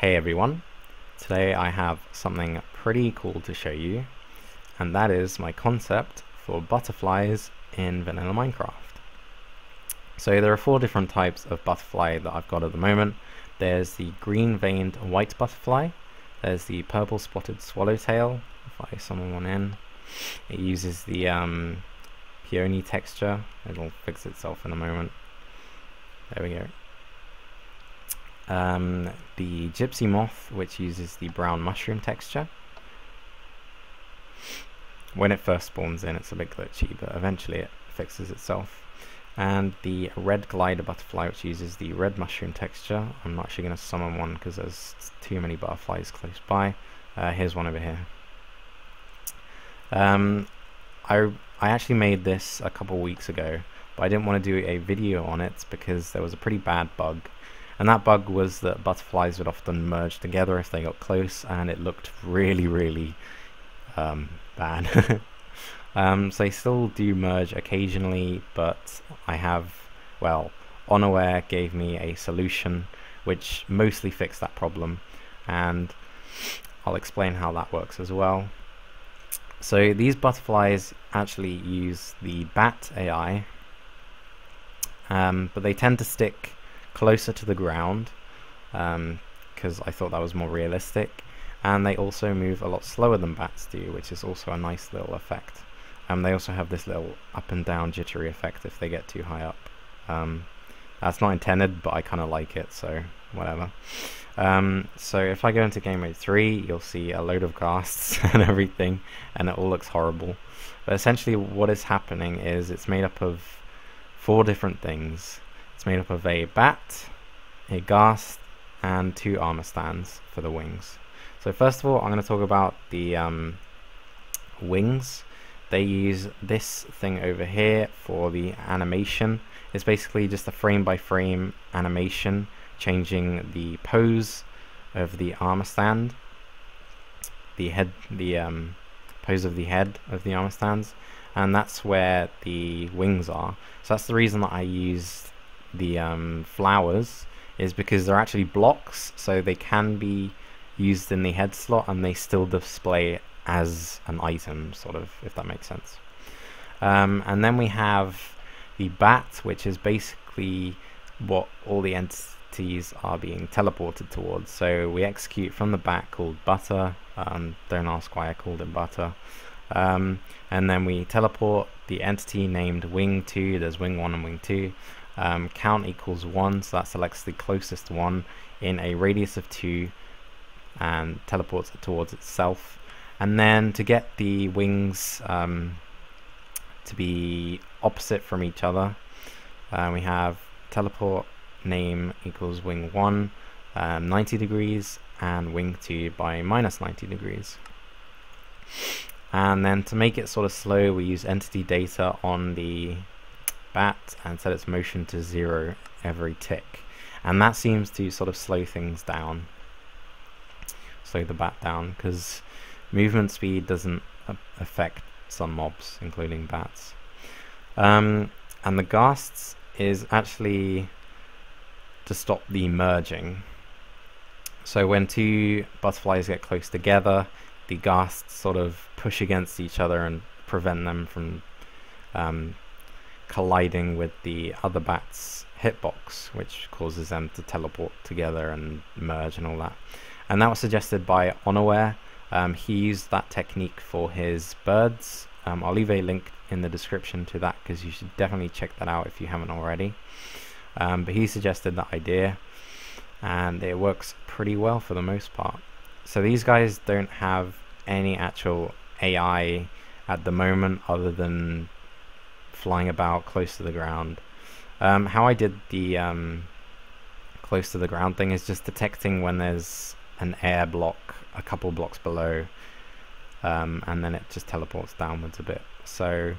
Hey everyone, today I have something pretty cool to show you, and that is my concept for butterflies in vanilla Minecraft. So there are 4 different types of butterfly that I've got at the moment. There's the green veined white butterfly, there's the purple spotted swallowtail. If I summon one in, it uses the peony texture. It'll fix itself in a moment. There we go. The Gypsy Moth, which uses the brown mushroom texture. When it first spawns in, it's a bit glitchy, but eventually it fixes itself. And the red glider butterfly, which uses the red mushroom texture. I'm not actually going to summon one because there's too many butterflies close by. Here's one over here. I actually made this a couple weeks ago, but I didn't want to do a video on it because there was a pretty bad bug. And that bug was that butterflies would often merge together if they got close, and it looked really bad. So they still do merge occasionally, but I have, well, Unaware gave me a solution which mostly fixed that problem, and I'll explain how that works as well. So these butterflies actually use the bat AI, but they tend to stick closer to the ground because I thought that was more realistic, and they also move a lot slower than bats do, which is also a nice little effect. They also have this little up and down jittery effect if they get too high up. That's not intended, but I kind of like it, so whatever. So if I go into game mode 3, you'll see a load of ghasts and everything, and it all looks horrible. But essentially what is happening is it's made up of 4 different things. It's made up of a bat, a ghast, and 2 armor stands for the wings. So first of all, I'm going to talk about the wings. They use this thing over here for the animation. It's basically just a frame-by-frame animation, changing the pose of the armor stand, the head, the pose of the head of the armor stands, and that's where the wings are. So that's the reason that I used the flowers, is because they're actually blocks, so they can be used in the head slot and they still display as an item, sort of, if that makes sense. And then we have the bat, which is basically what all the entities are being teleported towards. So we execute from the bat called butter. Don't ask why I called it butter. And then we teleport the entity named wing 2. There's wing 1 and wing 2. Count equals 1, so that selects the closest one in a radius of 2 and teleports it towards itself. And then to get the wings to be opposite from each other, we have teleport name equals wing 1 90 degrees and wing 2 by minus 90 degrees. And then to make it sort of slow, we use entity data on the bat and set its motion to 0 every tick, and that seems to sort of slow things down, slow the bat down, because movement speed doesn't affect some mobs, including bats. And the ghasts is actually to stop the merging. So when 2 butterflies get close together, the ghasts sort of push against each other and prevent them from colliding with the other bat's hitbox, which causes them to teleport together and merge and all that. And that was suggested by Unaware. He used that technique for his birds. I'll leave a link in the description to that because you should definitely check that out if you haven't already. But he suggested that idea, and it works pretty well for the most part. So these guys don't have any actual AI at the moment other than flying about close to the ground. How I did the close to the ground thing is just detecting when there's an air block a couple blocks below, and then it just teleports downwards a bit, so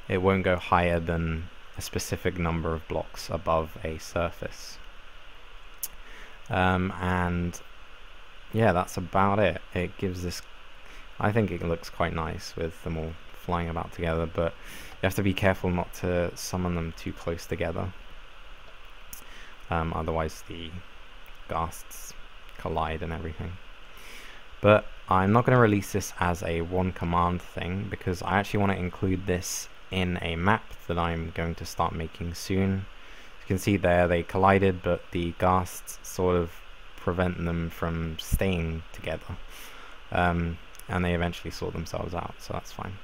it won't go higher than a specific number of blocks above a surface. And yeah, that's about it. It gives this, I think it looks quite nice with them all flying about together, but you have to be careful not to summon them too close together, otherwise the ghasts collide and everything. But I'm not going to release this as a one command thing, because I actually want to include this in a map that I'm going to start making soon. You can see there they collided, but the ghasts sort of prevent them from staying together, and they eventually sort themselves out, so that's fine.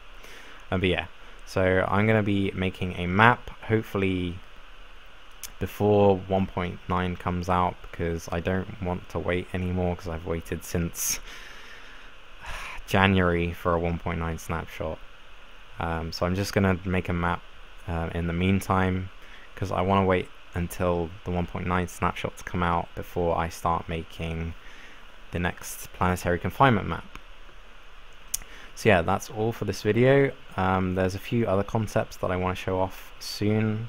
But yeah, so I'm going to be making a map, hopefully before 1.9 comes out, because I don't want to wait anymore, because I've waited since January for a 1.9 snapshot. So I'm just going to make a map in the meantime, because I want to wait until the 1.9 snapshots come out before I start making the next planetary confinement map. So yeah, that's all for this video. There's a few other concepts that I want to show off soon.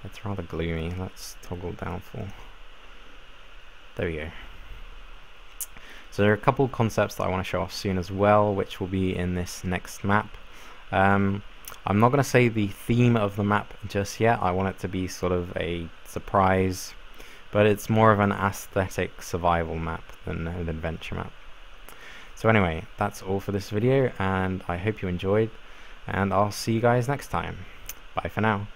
It's rather gloomy. Let's toggle down for... There we go. So there are a couple concepts that I want to show off soon as well, which will be in this next map. I'm not going to say the theme of the map just yet. I want it to be sort of a surprise, but it's more of an aesthetic survival map than an adventure map. So anyway, that's all for this video, and I hope you enjoyed, and I'll see you guys next time. Bye for now.